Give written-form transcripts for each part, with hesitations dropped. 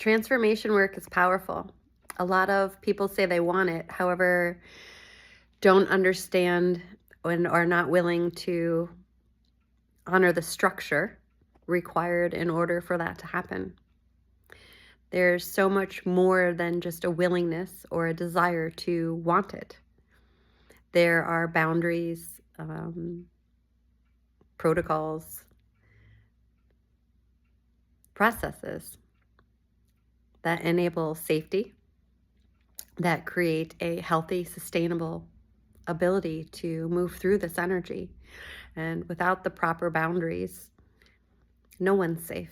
Transformation work is powerful. A lot of people say they want it, however, don't understand and are not willing to honor the structure required in order for that to happen. There's so much more than just a willingness or a desire to want it. There are boundaries, protocols, processes that enable safety, that create a healthy, sustainable ability to move through this energy. And without the proper boundaries, no one's safe.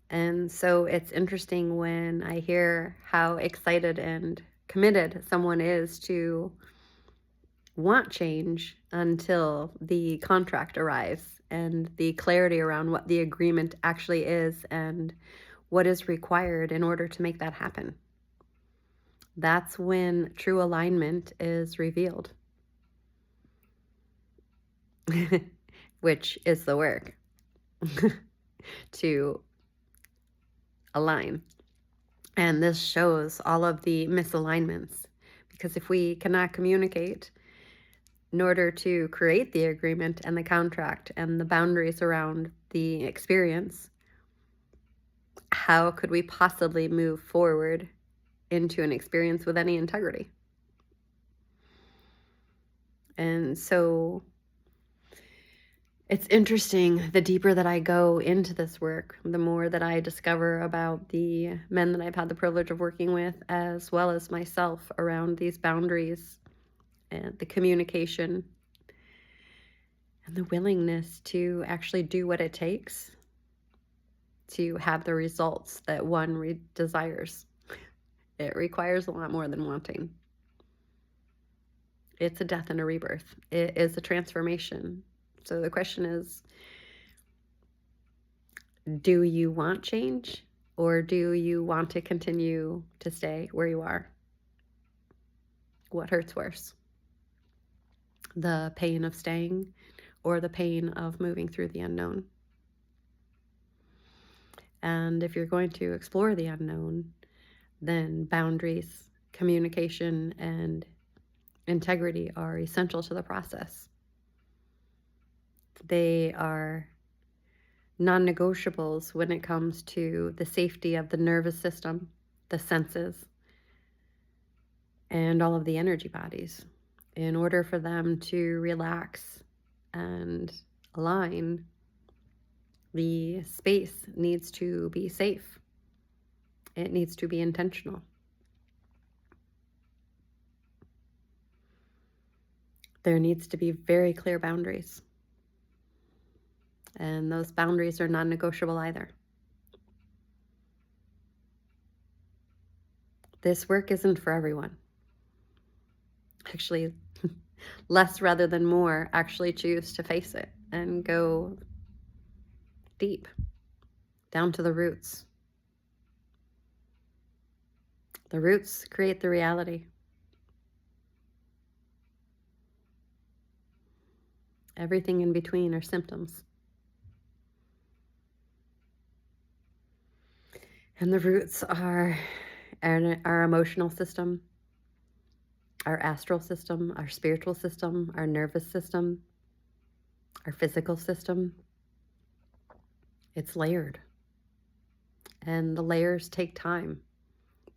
And so it's interesting when I hear how excited and committed someone is to want change until the contract arrives and the clarity around what the agreement actually is and what is required in order to make that happen. That's when true alignment is revealed, which is the work to align. And this shows all of the misalignments, because if we cannot communicate in order to create the agreement and the contract and the boundaries around the experience, how could we possibly move forward into an experience with any integrity? And so it's interesting, the deeper that I go into this work, the more that I discover about the men that I've had the privilege of working with, as well as myself, around these boundaries and the communication and the willingness to actually do what it takes to have the results that one desires. It requires a lot more than wanting. It's a death and a rebirth. It is a transformation. So the question is, do you want change, or do you want to continue to stay where you are? What hurts worse? The pain of staying or the pain of moving through the unknown? And if you're going to explore the unknown, then boundaries, communication, and integrity are essential to the process. They are non-negotiables when it comes to the safety of the nervous system, the senses, and all of the energy bodies. In order for them to relax and align, the space needs to be safe. It needs to be intentional. There needs to be very clear boundaries. And those boundaries are non-negotiable either. This work isn't for everyone. Actually, less rather than more actually choose to face it and go deep, down to the roots. The roots create the reality. Everything in between are symptoms. And the roots are our emotional system, our astral system, our spiritual system, our nervous system, our physical system. It's layered. And the layers take time.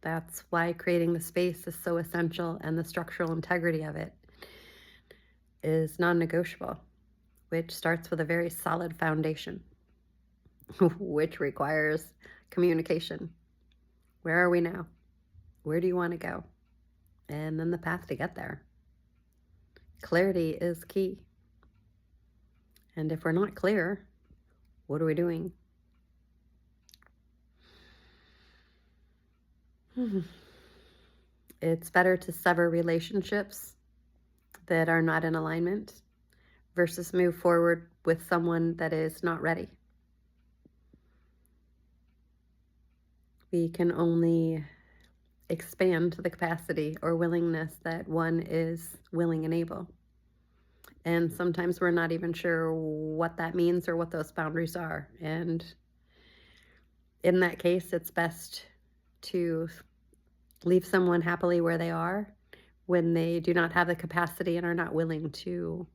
That's why creating the space is so essential, and the structural integrity of it is non-negotiable, which starts with a very solid foundation, which requires communication. Where are we now? Where do you want to go? And then the path to get there. Clarity is key. And if we're not clear, what are we doing? It's better to sever relationships that are not in alignment versus move forward with someone that is not ready. We can only expand the capacity or willingness that one is willing and able. And sometimes we're not even sure what that means or what those boundaries are. And in that case, it's best to leave someone happily where they are when they do not have the capacity and are not willing to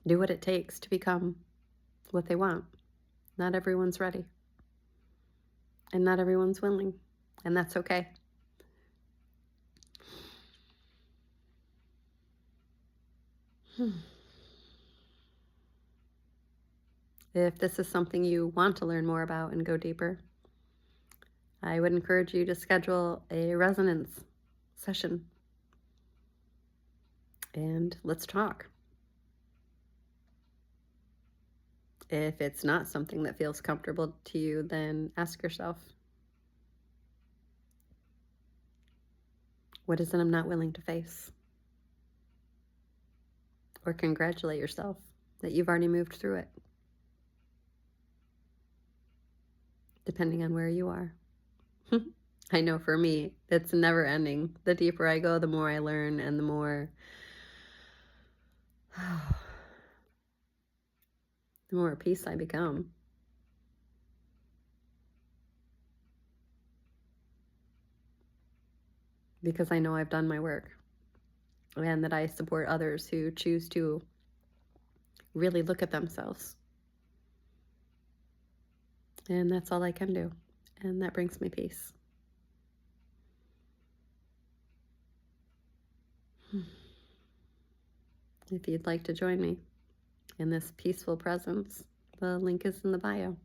do what it takes to become what they want. Not everyone's ready, and not everyone's willing, and that's okay. If this is something you want to learn more about and go deeper, I would encourage you to schedule a resonance session and let's talk. If it's not something that feels comfortable to you, then ask yourself, what is it I'm not willing to face? Or congratulate yourself that you've already moved through it, depending on where you are. I know for me, it's never ending. The deeper I go, the more I learn, and the more the more at peace I become. Because I know I've done my work and that I support others who choose to really look at themselves. And that's all I can do. And that brings me peace. If you'd like to join me in this peaceful presence, the link is in the bio.